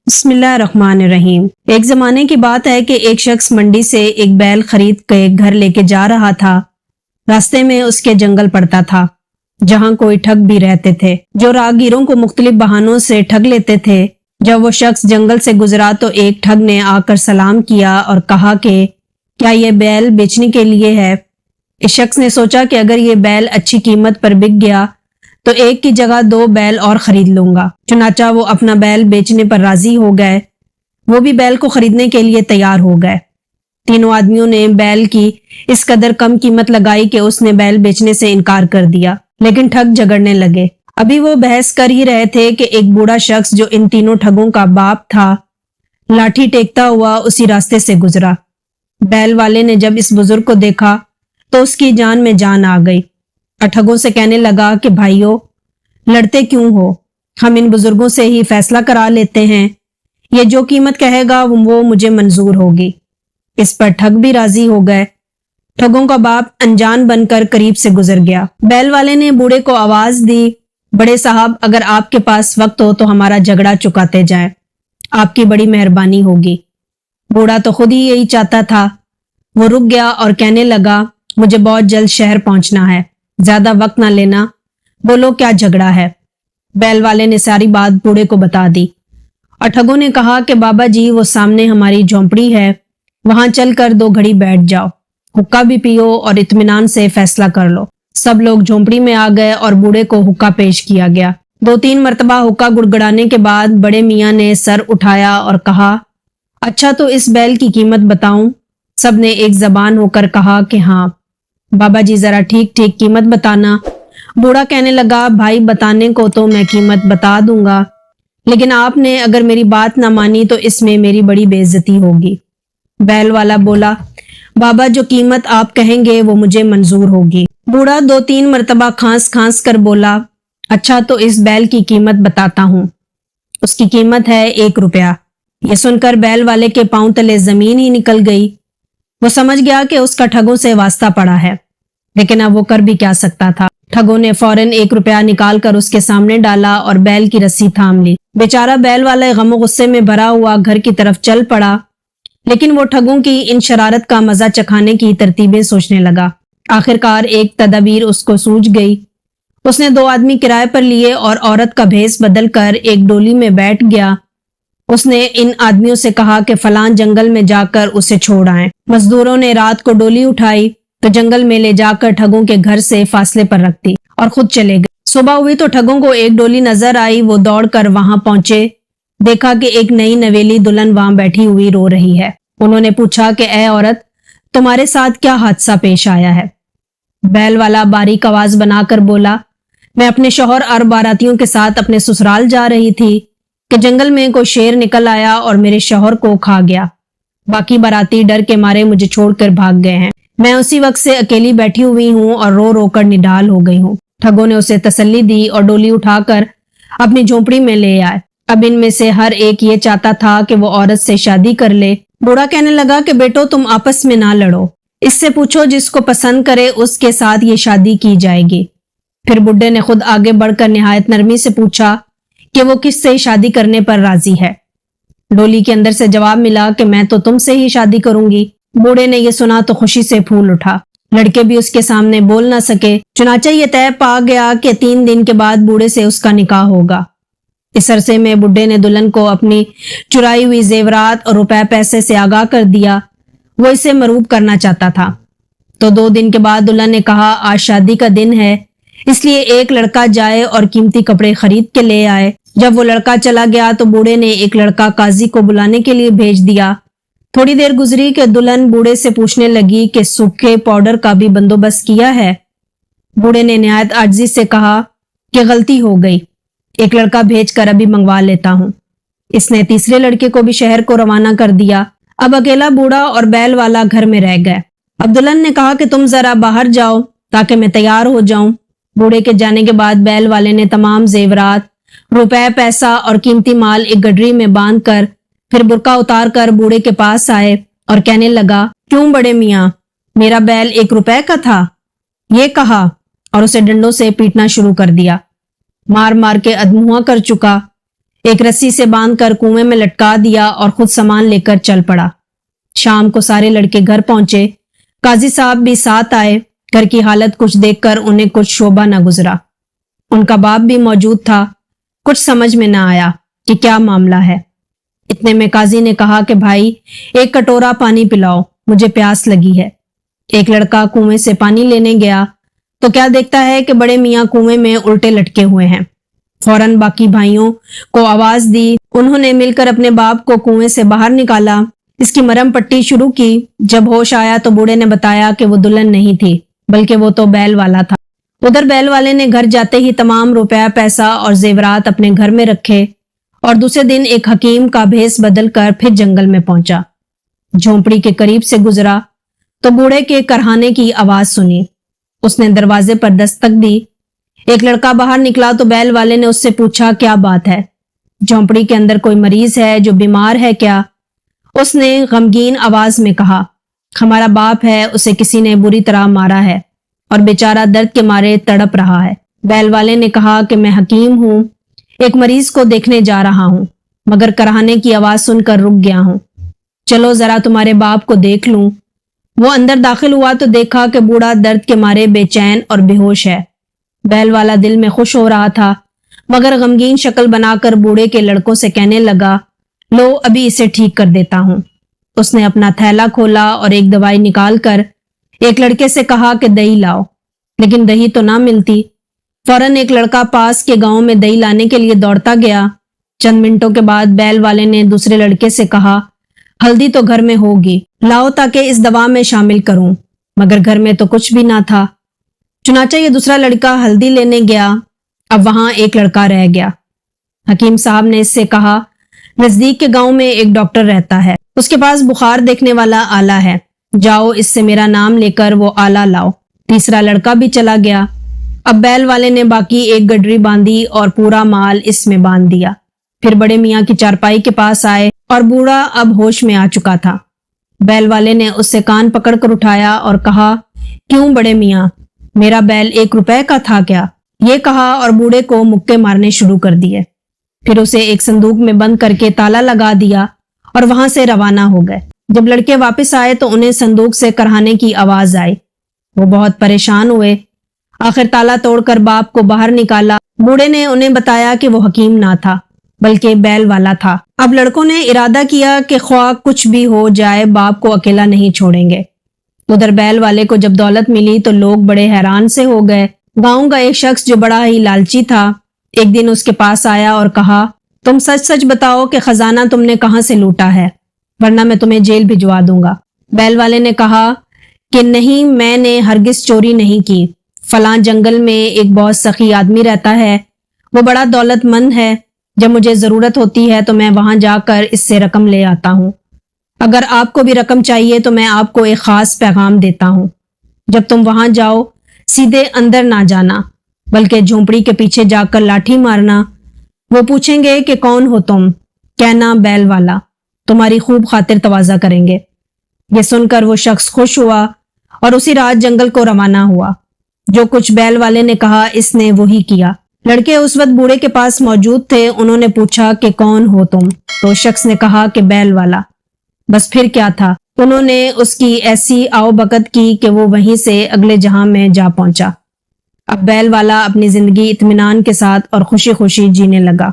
बिस्मिल्लाहिर्रहमानिर्रहीम। एक जमाने की बात है कि एक शख्स मंडी से एक बैल खरीद के घर लेके जा रहा था। रास्ते में उसके जंगल पड़ता था जहां कोई ठग भी रहते थे जो राहगीरों को मुख्तलिफ बहानों से ठग लेते थे। जब वो शख्स जंगल से गुजरा तो एक ठग ने आकर सलाम किया और कहा कि क्या ये बैल बेचने के लिए है। इस शख्स ने सोचा कि अगर ये बैल अच्छी कीमत पर बिक गया तो एक की जगह 2 बैल और खरीद लूंगा। चुनाचा वो अपना बैल बेचने पर राजी हो गए। वो भी बैल को खरीदने के लिए तैयार हो गए। तीनों आदमियों ने बैल की इस कदर कम कीमत लगाई कि उसने बैल बेचने से इनकार कर दिया, लेकिन ठग झगड़ने लगे। अभी वो बहस कर ही रहे थे कि एक बूढ़ा शख्स जो इन तीनों ठगों का बाप था, लाठी टेकता हुआ उसी रास्ते से गुजरा। बैल वाले ने जब इस बुजुर्ग को देखा तो उसकी जान में जान आ गई और ठगों से कहने लगा कि भाइयों, लड़ते क्यों हो, हम इन बुजुर्गों से ही फैसला करा लेते हैं। ये जो कीमत कहेगा वो मुझे मंजूर होगी। इस पर ठग भी राजी हो गए। ठगों का बाप अनजान बनकर करीब से गुजर गया। बैल वाले ने बूढ़े को आवाज दी, बड़े साहब, अगर आपके पास वक्त हो तो हमारा झगड़ा चुकाते जाएं, आपकी बड़ी मेहरबानी होगी। बूढ़ा तो खुद ही यही चाहता था। वो रुक गया और कहने लगा, मुझे बहुत जल्द शहर पहुंचना है, ज्यादा वक्त ना लेना, बोलो क्या झगड़ा है। बैल वाले ने सारी बात बूढ़े को बता दी और ठगों ने कहा कि बाबा जी, वो सामने हमारी झोंपड़ी है, वहां चलकर 2 घड़ी बैठ जाओ, हुक्का भी पियो और इत्मीनान से फैसला कर लो। सब लोग झोंपड़ी में आ गए और बूढ़े को हुक्का पेश किया गया। 2-3 मरतबा हुक्का गुड़गुड़ाने के बाद बड़े मियाँ ने सर उठाया और कहा, अच्छा तो इस बैल की कीमत बताऊं। सब ने एक जबान होकर कहा कि हाँ बाबा जी, जरा ठीक ठीक कीमत बताना। बूढ़ा कहने लगा, भाई बताने को तो मैं कीमत बता दूंगा, लेकिन आपने अगर मेरी बात ना मानी तो इसमें मेरी बड़ी बेइज्जती होगी। बैल वाला बोला, बाबा जो कीमत आप कहेंगे वो मुझे मंजूर होगी। बूढ़ा 2-3 मरतबा खांस खांस कर बोला, अच्छा तो इस बैल की कीमत बताता हूँ, उसकी कीमत है 1 रुपया। ये सुनकर बैल वाले के पांव तले जमीन ही निकल गई। वो समझ गया कि उसका ठगों से वास्ता पड़ा है, लेकिन अब वो कर भी क्या सकता था। ठगों ने फौरन 1 रुपया निकाल कर उसके सामने डाला और बैल की रस्सी थाम ली। बेचारा बैल वाला गमो गुस्से में भरा हुआ घर की तरफ चल पड़ा, लेकिन वो ठगों की इन शरारत का मजा चखाने की तरतीबें सोचने लगा। आखिरकार एक तदबीर उसको सूझ गई। उसने 2 आदमी किराए पर लिए और औरत का भेस बदल कर एक डोली में बैठ गया। उसने इन आदमियों से कहा कि फलां जंगल में जाकर उसे छोड़ आए। मजदूरों ने रात को डोली उठाई तो जंगल में ले जाकर ठगों के घर से फासले पर रख दी और खुद चले गए। सुबह हुई तो ठगों को एक डोली नजर आई। वो दौड़कर वहां पहुंचे, देखा कि एक नई नवेली दुल्हन वहां बैठी हुई रो रही है। उन्होंने पूछा कि ऐ औरत, तुम्हारे साथ क्या हादसा पेश आया है। बैल वाला बारीक आवाज बनाकर बोला, मैं अपने शौहर और बारातियों के साथ अपने ससुराल जा रही थी कि जंगल में कोई शेर निकल आया और मेरे शौहर को खा गया। बाकी बाराती डर के मारे मुझे छोड़कर भाग गए हैं। मैं उसी वक्त से अकेली बैठी हुई हूँ और रो रो कर निढाल हो गई हूँ। ठगों ने उसे तसल्ली दी और डोली उठाकर अपनी झोंपड़ी में ले आए। अब इनमें से हर एक ये चाहता था कि वो औरत से शादी कर ले। बूढ़ा कहने लगा कि बेटो, तुम आपस में ना लड़ो, इससे पूछो जिसको पसंद करे उसके साथ ये शादी की जाएगी। फिर बुड्ढे ने खुद आगे बढ़कर निहायत नरमी से पूछा कि वो किससे शादी करने पर राजी है। डोली के अंदर से जवाब मिला कि मैं तो तुमसे ही शादी करूंगी। बूढ़े ने यह सुना तो खुशी से फूल उठा। लड़के भी उसके सामने बोल ना सके। चुनाचे ये तय पा गया कि 3 दिन के बाद बूढ़े से उसका निकाह होगा। इस अरसे में बुड्ढे ने दुल्हन को अपनी चुराई हुई जेवरात और रुपए पैसे से आगाह कर दिया। वो इसे मरूब करना चाहता था। तो 2 दिन के बाद दुल्हन ने कहा, आज शादी का दिन है, इसलिए एक लड़का जाए और कीमती कपड़े खरीद के ले आए। जब वो लड़का चला गया तो बूढ़े ने एक लड़का काजी को बुलाने के लिए भेज दिया। थोड़ी देर गुजरी कि दुल्हन बूढ़े से पूछने लगी कि सूखे पाउडर का भी बंदोबस्त किया है। बूढ़े ने निहायत आजिज़ी से कहा कि गलती हो गई, एक लड़का भेजकर अभी मंगवा लेता हूँ। इसने तीसरे लड़के को भी शहर को रवाना कर दिया। अब अकेला बूढ़ा और बैल वाला घर में रह गए। अब दुल्हन ने कहा कि तुम जरा बाहर जाओ ताकि मैं तैयार हो जाऊं। बूढ़े के जाने के बाद बैल वाले ने तमाम जेवरात, रुपए पैसा और कीमती माल एक गडरी में बांध कर फिर बुरका उतार कर बूढ़े के पास आए और कहने लगा, क्यों बड़े मियाँ, मेरा बैल 1 रुपए का था, ये कहा और उसे डंडों से पीटना शुरू कर दिया। मार मार के अधमुआ कर चुका। ایک رسی سے باندھ کر کنویں میں لٹکا دیا اور خود سامان لے کر چل پڑا۔ شام کو سارے لڑکے گھر پہنچے، قاضی صاحب بھی ساتھ آئے۔ گھر کی حالت کچھ دیکھ کر انہیں کچھ شعبہ نہ گزرا۔ ان کا باپ بھی موجود تھا۔ کچھ سمجھ میں نہ آیا کہ کیا معاملہ ہے۔ اتنے میں قاضی نے کہا کہ بھائی ایک کٹورا پانی پلاؤ، مجھے پیاس لگی ہے۔ ایک لڑکا کنویں سے پانی لینے گیا تو کیا دیکھتا ہے کہ بڑے میاں کنویں میں الٹے لٹکے ہوئے ہیں۔ فوراً باقی بھائیوں کو آواز دی، انہوں نے مل کر اپنے باپ کو کنویں سے باہر نکالا، اس کی مرہم پٹی شروع کی۔ جب ہوش آیا تو بوڑھے نے بتایا کہ وہ دلہن نہیں تھی بلکہ وہ تو بیل والا تھا۔ ادھر بیل والے نے گھر جاتے ہی تمام روپیہ پیسہ اور زیورات اپنے گھر میں رکھے اور دوسرے دن ایک حکیم کا بھیس بدل کر پھر جنگل میں پہنچا۔ جھونپڑی کے قریب سے گزرا تو بوڑھے کے کرہانے کی آواز سنی۔ اس نے دروازے پر دستک دی۔ ایک لڑکا باہر نکلا تو بیل والے نے اس سے پوچھا کیا بات ہے، جھونپڑی کے اندر کوئی مریض ہے جو بیمار ہے کیا؟ اس نے غمگین آواز میں کہا ہمارا باپ ہے، اسے کسی نے بری طرح مارا ہے اور بیچارہ درد کے مارے تڑپ رہا ہے۔ بیل والے نے کہا کہ میں حکیم ہوں، ایک مریض کو دیکھنے جا رہا ہوں، مگر کرہانے کی آواز سن کر رک گیا ہوں، چلو ذرا تمہارے باپ کو دیکھ لوں۔ وہ اندر داخل ہوا تو دیکھا کہ بوڑھا درد کے مارے بے چین اور بے ہوش ہے۔ بیل والا دل میں خوش ہو رہا تھا مگر غمگین شکل بنا کر بوڑھے کے لڑکوں سے کہنے لگا لو ابھی اسے ٹھیک کر دیتا ہوں۔ اس نے اپنا تھیلا کھولا اور ایک دوائی نکال کر ایک لڑکے سے کہا کہ دہی لاؤ، لیکن دہی تو نہ ملتی۔ فوراً ایک لڑکا پاس کے گاؤں میں دہی لانے کے لیے دوڑتا گیا۔ چند منٹوں کے بعد بیل والے نے دوسرے لڑکے سے کہا ہلدی تو گھر میں ہوگی، لاؤ تاکہ اس دوا میں شامل کروں، مگر گھر میں تو کچھ بھی نہ تھا۔ چنانچہ یہ دوسرا لڑکا ہلدی لینے گیا۔ اب وہاں ایک لڑکا رہ گیا۔ حکیم صاحب نے اس سے کہا نزدیک کے گاؤں میں ایک ڈاکٹر رہتا ہے، اس کے پاس بخار دیکھنے والا آلہ ہے، جاؤ اس سے میرا نام لے کر وہ آلہ لاؤ۔ تیسرا لڑکا بھی چلا گیا۔ اب بیل والے نے باقی ایک گڈری باندھی اور پورا مال اس میں باندھ دیا۔ پھر بڑے میاں کی چارپائی کے پاس آئے اور بوڑھا اب ہوش میں آ چکا تھا۔ بیل والے نے اس سے کان پکڑ کر اٹھایا اور کہا کیوں بڑے میاں، میرا بیل 1 روپے کا تھا کیا؟ یہ کہا اور بوڑھے کو مکے مارنے شروع کر دیے۔ پھر اسے ایک صندوق میں بند کر کے تالا لگا دیا اور وہاں سے روانہ ہو گئے۔ جب لڑکے واپس آئے تو انہیں صندوق سے کرہانے کی آواز آئی۔ وہ بہت پریشان ہوئے۔ آخر تالا توڑ کر باپ کو باہر نکالا۔ بوڑھے نے انہیں بتایا کہ وہ حکیم نہ تھا بلکہ بیل والا تھا۔ اب لڑکوں نے ارادہ کیا کہ خواہ کچھ بھی ہو جائے باپ کو اکیلا نہیں چھوڑیں گے۔ ادھر بیل والے کو جب دولت ملی تو لوگ بڑے حیران سے ہو گئے۔ گاؤں کا ایک شخص جو بڑا ہی لالچی تھا ایک دن اس کے پاس آیا اور کہا تم سچ سچ بتاؤ کہ خزانہ تم نے کہاں سے لوٹا ہے، ورنہ میں تمہیں جیل بھجوا دوں گا۔ بیل والے نے کہا کہ نہیں، میں نے ہرگز چوری نہیں کی۔ فلاں جنگل میں ایک بہت سخی آدمی رہتا ہے، وہ بڑا دولت مند ہے، جب مجھے ضرورت ہوتی ہے تو میں وہاں جا کر اس سے رقم لے آتا ہوں۔ اگر آپ کو بھی رقم چاہیے تو میں آپ کو ایک خاص پیغام دیتا ہوں، جب تم وہاں جاؤ سیدھے اندر نہ جانا بلکہ جھونپڑی کے پیچھے جا کر لاٹھی مارنا۔ وہ پوچھیں گے کہ کون ہو تم، کہنا بیل والا، تمہاری خوب خاطر تواضع کریں گے۔ یہ سن کر وہ شخص خوش ہوا اور اسی رات جنگل کو روانہ ہوا۔ جو کچھ بیل والے نے کہا اس نے وہی کیا۔ لڑکے اس وقت بوڑھے کے پاس موجود تھے۔ انہوں نے پوچھا کہ کون ہو تم؟ تو شخص نے کہا کہ بیل والا۔ بس پھر کیا تھا، انہوں نے اس کی ایسی آؤ بکت کی کہ وہ وہیں سے اگلے جہاں میں جا پہنچا۔ اب بیل والا اپنی زندگی اطمینان کے ساتھ اور خوشی خوشی جینے لگا۔